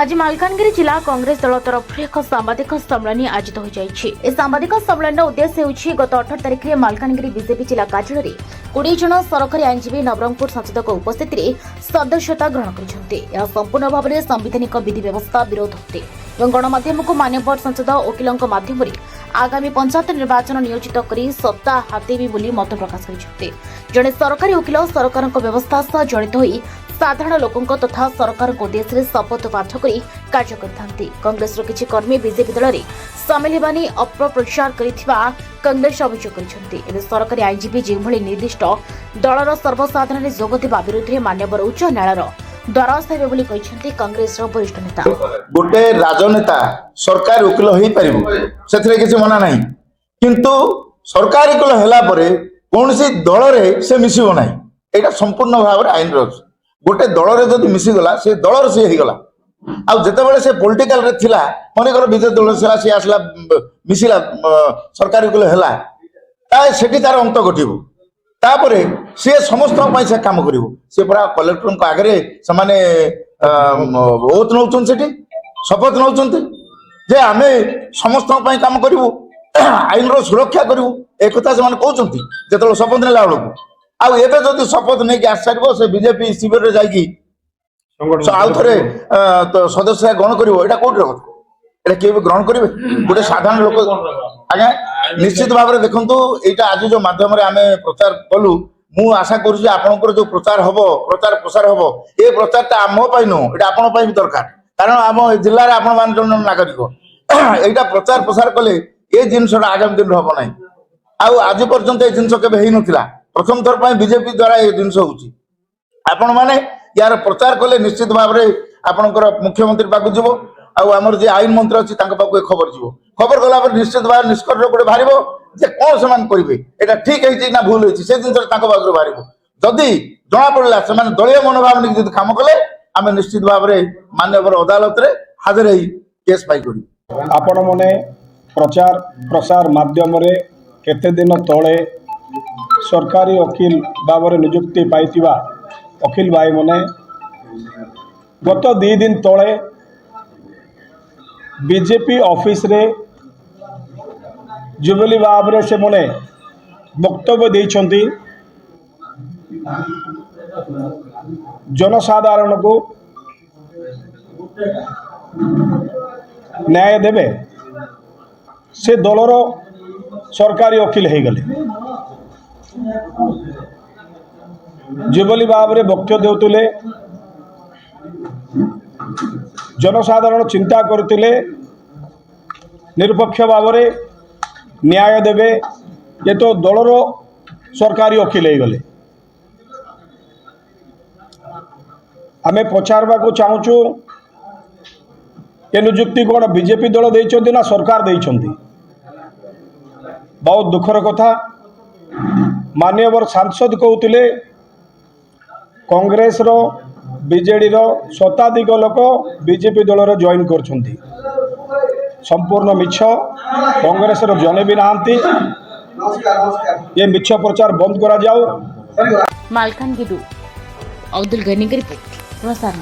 आज मालकानगिरी जिला कांग्रेस दल तरफ एक सांबादिक सम्मेलन आयोजित हो जाइछि। ए सांबादिक सम्मेलन उद्देश्य होछि गत 18 तारिख में मालकानगिरी बीजेपी जिला कार्यालय 20 जन सरकारी आईनजीवी नवरंगपुर सांसद उपस्थित सदस्यता ग्रहण करिसेंते। यह संपूर्ण भाव में संवैधानिक विधि व्यवस्था विरोध होते और गणमाध्यम को मान्यवर सांसद वकिलों माध्यम आगामी पंचायत निर्वाचन नियोजित करी सत्ता हातेबी बोली मत प्रकाश करिसेंते। जड़े सरकारी वकिल सरकार व्यवस्था सह जड़ित होई साधारण लोकों तथा सरकार उद्देश्य में शपथ पाठ कर कार्य करते। कांग्रेस किसी कर्मी बीजेपी दल में सामिल होगानी अपप्रचार कांग्रेस अभियोग कर सरकारी आईनजीवी जो निर्दिष्ट दलर सर्वसाधारण जोग देवा विरुद्ध मान्यवर उच्च न्यायालय द्वारस्थ हेबे कांग्रेस वरिष्ठ नेता गोटे राजनेता सरकार वकिल हो पारे किसी मना ना किंतु सरकार वकिल है कौन सी दल में से मिसब ना यहाँ संपूर्ण भाव में आईन रही गोटे दल में जब मिसीगला से दलर सी होगला आते से पॉलिटिकल रे थिला मनकर विरोधी दल से आसला मिसिला सरकारी वकिल है सेठी तार अंत घटव तापर सी समस्त से काम कर पूरा कलेक्टर आगे से ओथ नौ शपथ नौ जे आम समस्त काम करूँ आईन सुरक्षा करूँ एक से कहते जो शपथ नेला बेलू आउ शपथ नहीं आस सार से बीजेपी शिविर जाकि आउ थे सदस्य ग्रहण कर कौटे किए भी ग्रहण करेंगे गोटे साधारण लोक आज्ञा निश्चित भाव में देखो यहाँ आज जो मध्यम आम प्रचार कलु मु आशा करुँच आपंकर जो प्रचार हम प्रचार प्रसार हम ये प्रचार आम नुह ये आपण भी दरकार कारण आम जिले में आपण जन नागरिक यहाँ प्रचार प्रसार कले ये जिनसा आगामी दिन हम ना आउ आज पर्यंत ये जिन के प्रथम थर पर बीजेपी द्वारा ये जिन आपण मैंने यार प्रचार कले निश्चित भाव में आपंकर मुख्यमंत्री पाक जीव आमर जो आईन मंत्री अच्छी पाक खबर जीव खबर गला निश्चित भाव निष्कर्ष गोटे बाहर जे कौन से करेंगे यहाँ ठीक है ना भूल होती से जिन बाहर बाहर जदि जना पड़ा से दलीय मनोभाव नहीं काम कले आम निश्चित भाव में मान्यवर अदालत रे हाजिर हो केस पाई कर आपण मैंने प्रचार प्रसार माध्यम केते दिन तले सरकारी वकील भाव में नियुक्ति पाई वकील भाई मैंने गत 2 दिन तले बीजेपी ऑफिस रे जुबली भाव में से मैंने वक्तव्य देइछंती जनसाधारण को न्याय देवे से दलर सरकारी वकील हो गले जुबली भाव में वक्तव्य देउतले जनसाधारण चिंता करते निरपेक्ष भाव में न्याय देवे ये तो दलर सरकारी वकील हो गले आमे पचारवा को चाहूँ ये नियुक्ति कौन बीजेपी दल देइछंती ना सरकार देइछंती बहुत दुखर कथा मान्यवर सांसद कहते कांग्रेस रो बीजेडी रो शताधिक लोक बीजेपी दल रे जॉइन करछंती संपूर्ण मिछ कांग्रेस रो जने भी नहांती ये मिछ प्रचार बंद करा जाओ। मालकानगिरी अब्दुल गनी की रिपोर्ट प्रसारण।